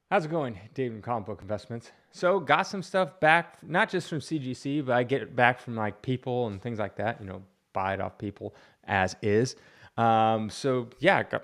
How's it going, David from Comic Book Investments? So, got some stuff back, not just from CGC, but I get it back from like people and things like that. Buy it off people as is. Yeah, got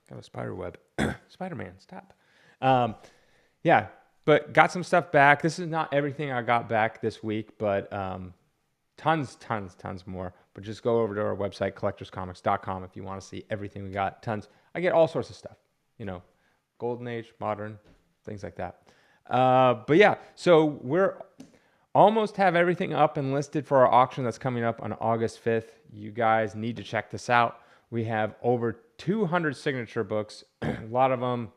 a spider web. Spider-Man, stop. Um, yeah, but got some stuff back. This is not everything I got back this week, but tons more. But just go over to our website, collectorscomics.com, if you want to see everything we got. Tons. I get all sorts of stuff. Golden Age, modern, things like that. But yeah, so we're almost have everything up and listed for our auction that's coming up on August 5th. You guys need to check this out. We have over 200 signature books, a lot of them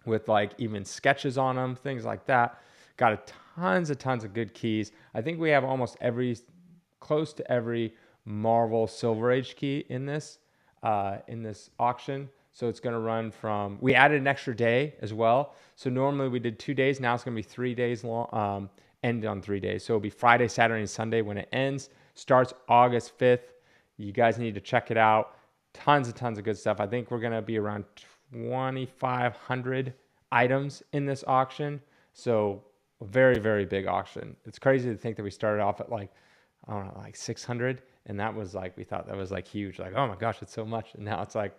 with like even sketches on them, things like that. Got tons of good keys. I think we have almost close to every Marvel Silver Age key in this auction. So it's going to run from, we added an extra day as well. So normally we did 2 days. Now it's going to be 3 days long, end on 3 days. So it'll be Friday, Saturday, and Sunday when it ends. Starts August 5th. You guys need to check it out. Tons of good stuff. I think we're going to be around 2,500 items in this auction. So a very big auction. It's crazy to think that we started off at like 600. And that was like, we thought that was like huge. Like, oh my gosh, it's so much. And now it's like,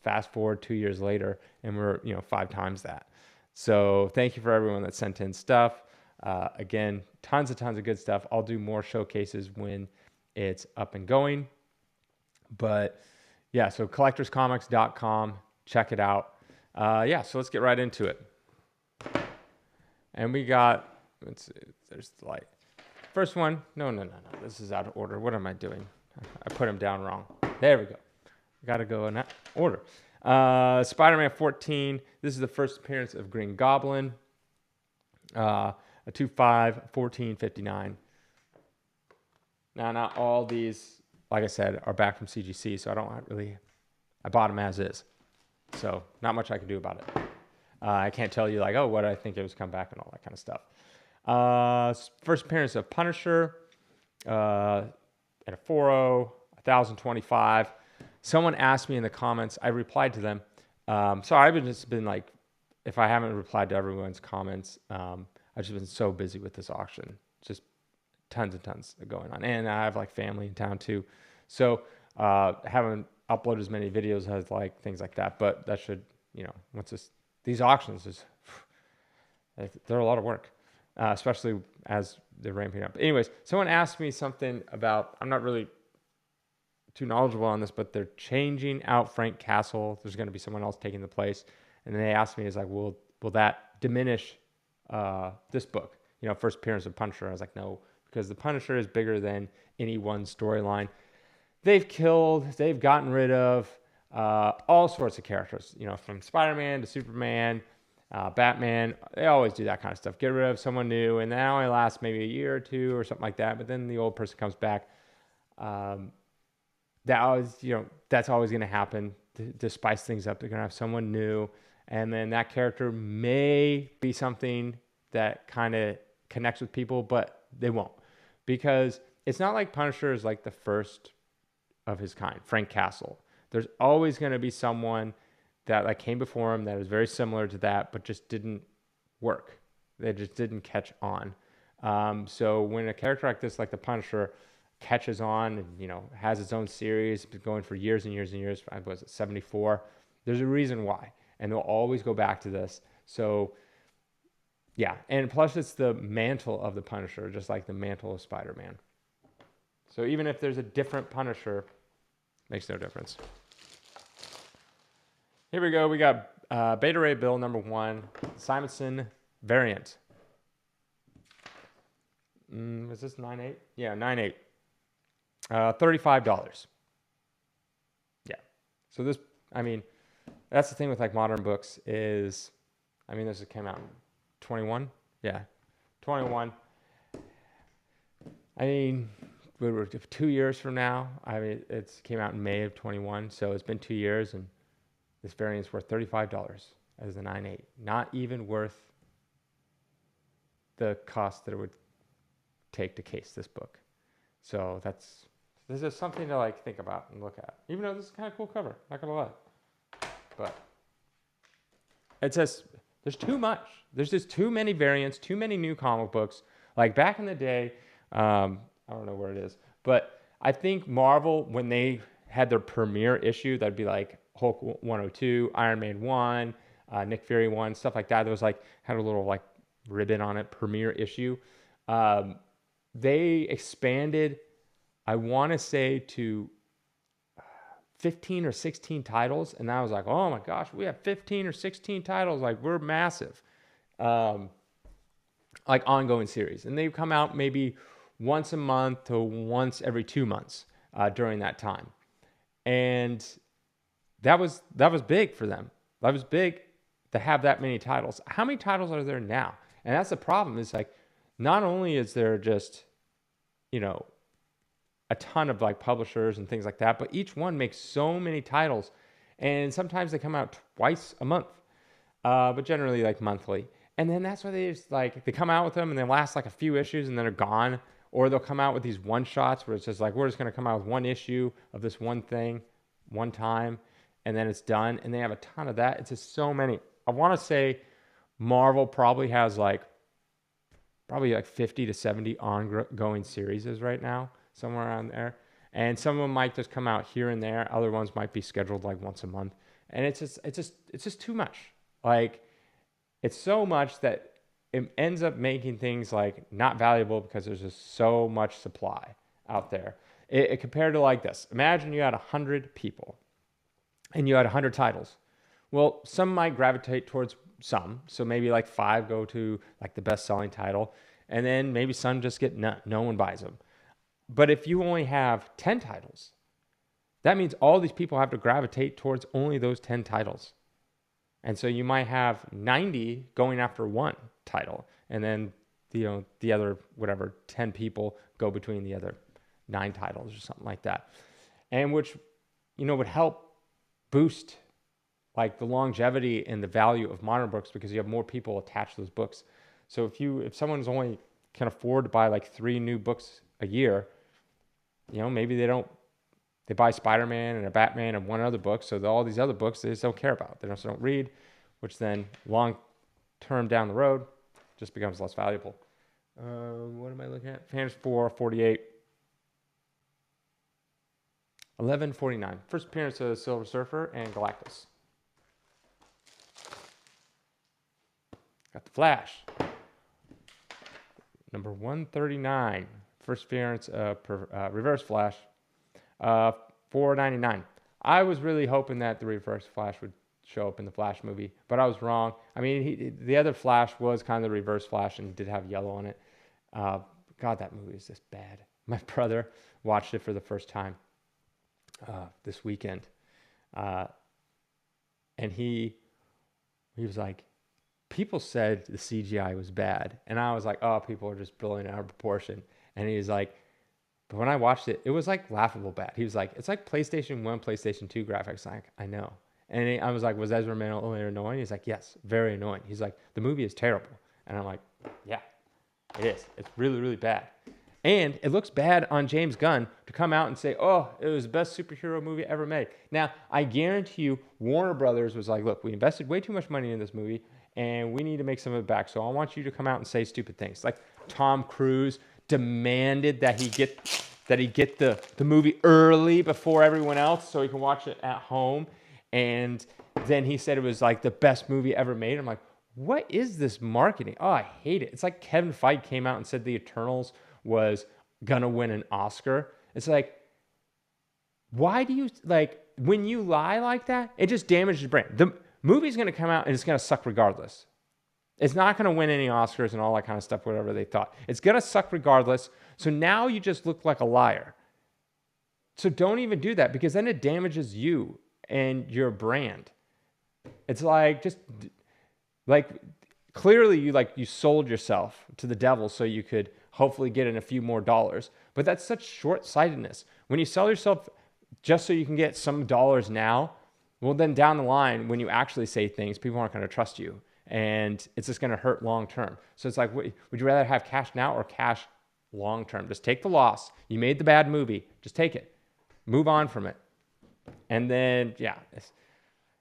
fast forward 2 years later and we're, 5 times that. So thank you for everyone that sent in stuff. Again, tons of good stuff. I'll do more showcases when it's up and going. But yeah, so collectorscomics.com, check it out. So let's get right into it. And we got, let's see, there's the light. First one, no, this is out of order. What am I doing? I put them down wrong. There we go. Got to go in that order. Spider-Man 14. This is the first appearance of Green Goblin. A 2.5, 14.59. Now, not all these, like I said, are back from CGC, so I bought them as is. So not much I can do about it. I can't tell you like, what I think it was come back and all that kind of stuff. First appearance of Punisher at a 4.0, 1,025. Someone asked me in the comments, I replied to them. Sorry, I've just been like, if I haven't replied to everyone's comments, I've just been so busy with this auction. Just tons going on. And I have like family in town too. So haven't uploaded as many videos as like things like that. But that should, these auctions, they're a lot of work, especially as they're ramping up. Anyways, someone asked me something about, I'm not really too knowledgeable on this, but they're changing out Frank Castle. There's going to be someone else taking the place. And then they asked me, will that diminish this book? First appearance of Punisher. I was like, no, because the Punisher is bigger than any one storyline. They've gotten rid of all sorts of characters, from Spider-Man to Superman, Batman. They always do that kind of stuff. Get rid of someone new, and that only lasts maybe a year or two or something like that. But then the old person comes back. That's always going to happen to spice things up. They're going to have someone new, and then that character may be something that kind of connects with people, but they won't, because it's not like Punisher is like the first of his kind, Frank Castle. There's always going to be someone that like came before him that is very similar to that, but just didn't work. They just didn't catch on. So when a character like this, like the Punisher, catches on and has its own series, been going for years and years and years. I was at 74. There's a reason why, and they'll always go back to this. So yeah, and plus it's the mantle of the Punisher, just like the mantle of Spider-Man. So even if there's a different Punisher, makes no difference. Here we go. We got Beta Ray Bill #1, Simonson variant. Was this 9.8? Yeah, 9.8. $35. Yeah. So this, that's the thing with like modern books is, this came out in 21. Yeah. 21. We were 2 years from now. It came out in May of 21. So it's been 2 years, and this variant's worth $35 as a 9.8. Not even worth the cost that it would take to case this book. So this is something to like think about and look at. Even though this is kind of cool cover, not gonna lie. But it says There's too much. There's just too many variants, too many new comic books. Like back in the day, I don't know where it is, but I think Marvel, when they had their premiere issue, that'd be like Hulk 102, Iron Man 1, Nick Fury 1, stuff like that. There was like, had a little like ribbon on it, premiere issue. They expanded, I want to say, to 15 or 16 titles. And I was like, oh my gosh, we have 15 or 16 titles. Like, we're massive. Like ongoing series. And they come out maybe once a month to once every 2 months during that time. And that was big for them. That was big to have that many titles. How many titles are there now? And that's the problem. Is like, not only is there just, you know, a ton of like publishers and things like that, but each one makes so many titles, and sometimes they come out twice a month, but generally like monthly. And then that's why they just like, they come out with them and they last like a few issues and then they're gone. Or they'll come out with these one shots where it's just like, we're just going to come out with one issue of this one thing one time and then it's done. And they have a ton of that. It's just so many. I want to say Marvel probably has like 50 to 70 ongoing series right now, somewhere around there. And some of them might just come out here and there. Other ones might be scheduled like once a month. And it's just too much. Like, it's so much that it ends up making things like not valuable because there's just so much supply out there. It compared to like this. Imagine you had 100 people and you had 100 titles. Well, some might gravitate towards some. So maybe like 5 go to like the best selling title. And then maybe some just get none. No one buys them. But if you only have 10 titles, that means all these people have to gravitate towards only those 10 titles. And so you might have 90 going after one title, and then the other 10 people go between the other 9 titles or something like that. And which would help boost like the longevity and the value of modern books, because you have more people attached to those books. So if someone's only can afford to buy like 3 new books a year, maybe they buy Spider-Man and a Batman and one other book. So all these other books they just don't care about. They just don't read, which then long term down the road just becomes less valuable. What am I looking at? Fantasy 448. 1149. First appearance of Silver Surfer and Galactus. Got the Flash. Number 139. First appearance of Reverse Flash. 499. I was really hoping that the Reverse Flash would show up in the Flash movie, but I was wrong. I mean, the other Flash was kind of the Reverse Flash and did have yellow on it. God, that movie is just bad. My brother watched it for the first time this weekend, and he was like, people said the CGI was bad, and I was like, oh, people are just blowing it out of proportion. And he was like, but when I watched it, it was like laughable bad. He was like, it's like PlayStation 1, PlayStation 2 graphics. Like, I know. And I was like, was Ezra Miller annoying? He's like, yes, very annoying. He's like, the movie is terrible. And I'm like, yeah, it is. It's really, really bad. And it looks bad on James Gunn to come out and say, oh, it was the best superhero movie ever made. Now, I guarantee you, Warner Brothers was like, look, we invested way too much money in this movie, and we need to make some of it back. So I want you to come out and say stupid things. Like Tom Cruise demanded that he get the movie early before everyone else so he can watch it at home. And then he said it was like the best movie ever made. I'm like, what is this marketing? Oh, I hate it. It's like Kevin Feige came out and said The Eternals was gonna win an Oscar. It's like, why do you, like, when you lie like that, it just damages your brand. The movie's gonna come out and it's gonna suck regardless. It's not gonna win any Oscars and all that kind of stuff, whatever they thought. It's gonna suck regardless. So now you just look like a liar. So don't even do that, because then it damages you and your brand. It's like, just like, clearly you sold yourself to the devil so you could hopefully get in a few more dollars. But that's such short-sightedness. When you sell yourself just so you can get some dollars now, well, then down the line, when you actually say things, people aren't going to trust you. And it's just going to hurt long term. So it's like, would you rather have cash now or cash long term? Just take the loss. You made the bad movie. Just take it. Move on from it. And then, yeah,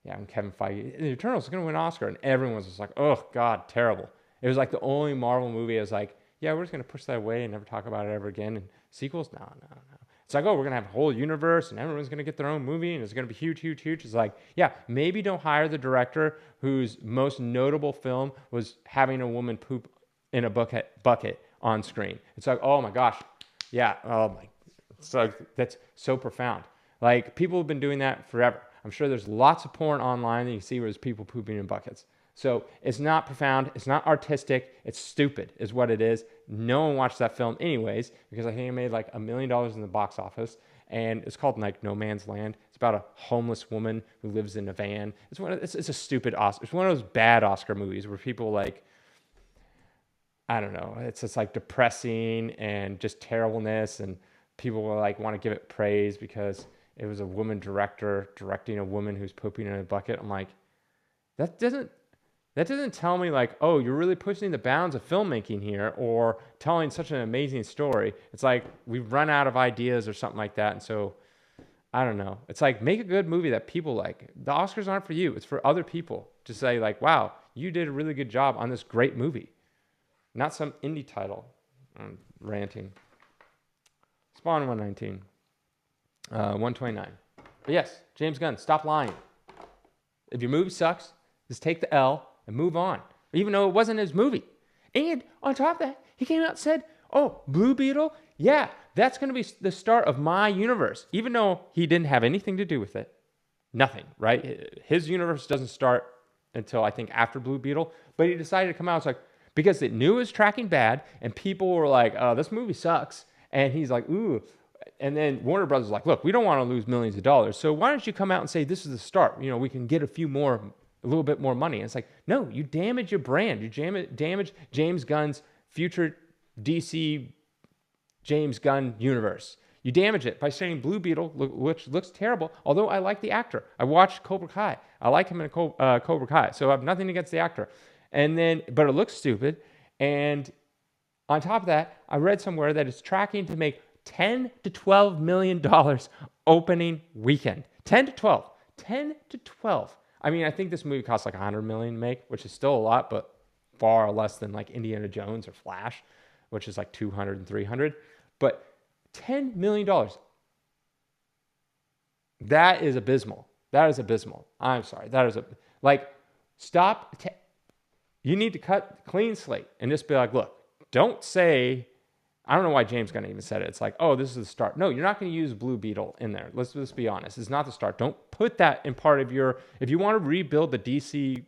yeah, and Kevin Feige, the Eternals is going to win an Oscar. And everyone was just like, oh, God, terrible. It was like the only Marvel movie I was like, yeah, we're just going to push that away and never talk about it ever again. And sequels, no, no, no. It's like, oh, we're going to have a whole universe and everyone's going to get their own movie and it's going to be huge, huge, huge. It's like, yeah, maybe don't hire the director whose most notable film was having a woman poop in a bucket on screen. It's like, oh my gosh. Yeah. Oh my. So that's so profound. Like people have been doing that forever. I'm sure there's lots of porn online that you see where there's people pooping in buckets. So it's not profound. It's not artistic. It's stupid is what it is. No one watched that film anyways because I think it made like $1 million in the box office. And it's called like No Man's Land. It's about a homeless woman who lives in a van. It's a stupid Oscar. It's one of those bad Oscar movies where people like, I don't know. It's just like depressing and just terribleness, and people will like want to give it praise because it was a woman director directing a woman who's pooping in a bucket. I'm like, that doesn't tell me like, oh, you're really pushing the bounds of filmmaking here or telling such an amazing story. It's like we've run out of ideas or something like that, and so I don't know. It's like make a good movie that people like. The Oscars aren't for you; it's for other people to say like, wow, you did a really good job on this great movie. Not some indie title. I'm ranting. Spawn 119. 129. But yes, James Gunn, stop lying. If your movie sucks, just take the L and move on. Even though it wasn't his movie. And on top of that, he came out and said, oh, Blue Beetle? Yeah, that's going to be the start of my universe. Even though he didn't have anything to do with it. Nothing, right? His universe doesn't start until I think after Blue Beetle. But he decided to come out. It's like, because it knew it was tracking bad, and people were like, oh, this movie sucks. And he's like, ooh. And then Warner Brothers was like, look, we don't want to lose millions of dollars. So why don't you come out and say this is the start? You know, we can get a little bit more money. And it's like, no, you damage your brand. You damage James Gunn's future DC James Gunn universe. You damage it by saying Blue Beetle, which looks terrible, although I like the actor. I watched Cobra Kai. I like him in Cobra Kai, so I have nothing against the actor. And then, but it looks stupid. And on top of that, I read somewhere that it's tracking to make $10 to $12 million opening weekend. 10 to 12. 10 to 12. I mean, I think this movie costs like $100 million to make, which is still a lot, but far less than like Indiana Jones or Flash, which is like 200 and 300. But $10 million. That is abysmal. That is abysmal. I'm sorry. That is stop. You need to cut clean slate and just be like, look, don't say, I don't know why James Gunn even said it. It's like, oh, this is the start. No, you're not going to use Blue Beetle in there. Let's just be honest. It's not the start. Don't put that in part of your, if you want to rebuild the DC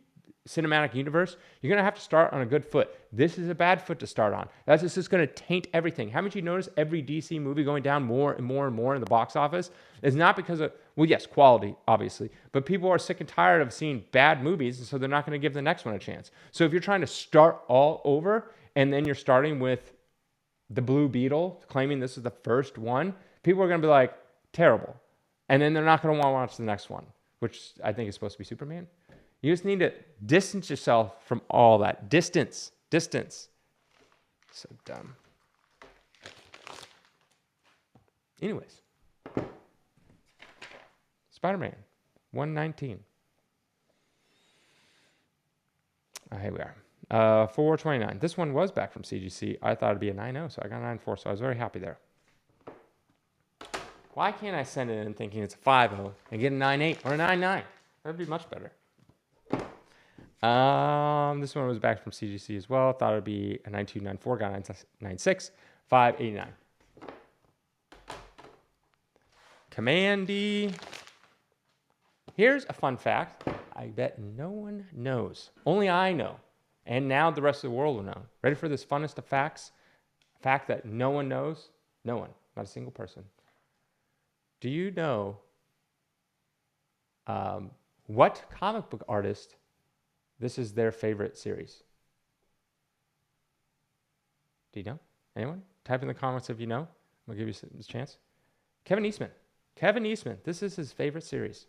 cinematic universe, you're going to have to start on a good foot. This is a bad foot to start on. That's just going to taint everything. Haven't you noticed every DC movie going down more and more and more in the box office? It's not because of, well, yes, quality, obviously, but people are sick and tired of seeing bad movies, and so they're not going to give the next one a chance. So if you're trying to start all over, and then you're starting with the Blue Beetle, claiming this is the first one, people are going to be like, terrible. And then they're not going to want to watch the next one, which I think is supposed to be Superman. You just need to distance yourself from all that. Distance. So dumb. Anyways. Spider-Man 119. Here we are. 429. This one was back from CGC. I thought it'd be a 9.0, so I got a 9.4, so I was very happy there. Why can't I send it in thinking it's a 5.0 and get a 9.8 or a 9.9? That'd be much better. This one was back from CGC as well. Thought it'd be a 9294, got 996, 589. Commandy. Here's a fun fact. I bet no one knows. Only I know. And now the rest of the world will know. Ready for this funnest of facts? A fact that no one knows? No one. Not a single person. Do you know what comic book artist this is their favorite series? Do you know? Anyone? Type in the comments if you know. I'll give you a chance. Kevin Eastman. Kevin Eastman. This is his favorite series.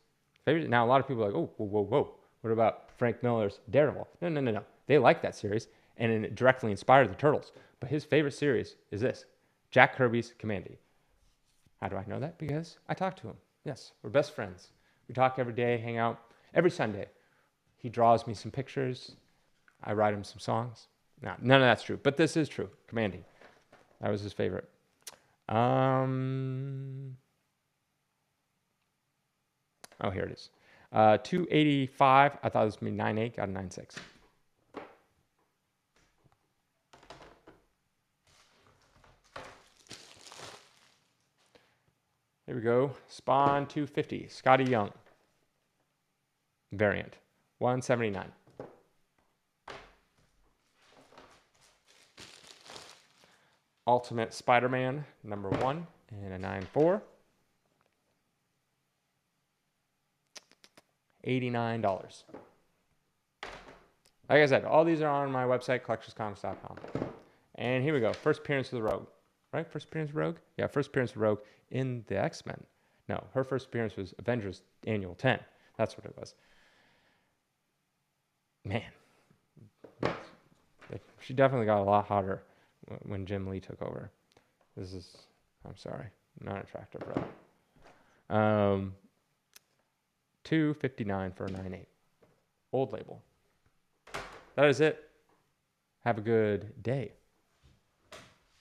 Now, a lot of people are like, oh, whoa. What about Frank Miller's Daredevil? No. They like that series, and it directly inspired the Turtles. But his favorite series is this, Jack Kirby's Commandy. How do I know that? Because I talk to him. Yes, we're best friends. We talk every day, hang out. Every Sunday, he draws me some pictures. I write him some songs. No, none of that's true, but this is true. Commandy. That was his favorite. Oh, here it is. 285. I thought this would be 9.8. Got a 9.6. Here we go. Spawn 250. Scotty Young. Variant. 179. Ultimate Spider-Man number 1 and a 9.4. $89. Like I said, all these are on my website, collectionscomics.com. And here we go. First appearance of the Rogue. Right? First appearance of Rogue? Yeah, first appearance of Rogue in the X-Men. No, her first appearance was Avengers Annual 10. That's what it was. Man. She definitely got a lot hotter when Jim Lee took over. I'm sorry, not attractive, bro. 259 for a 9.8. Old label. That is it. Have a good day.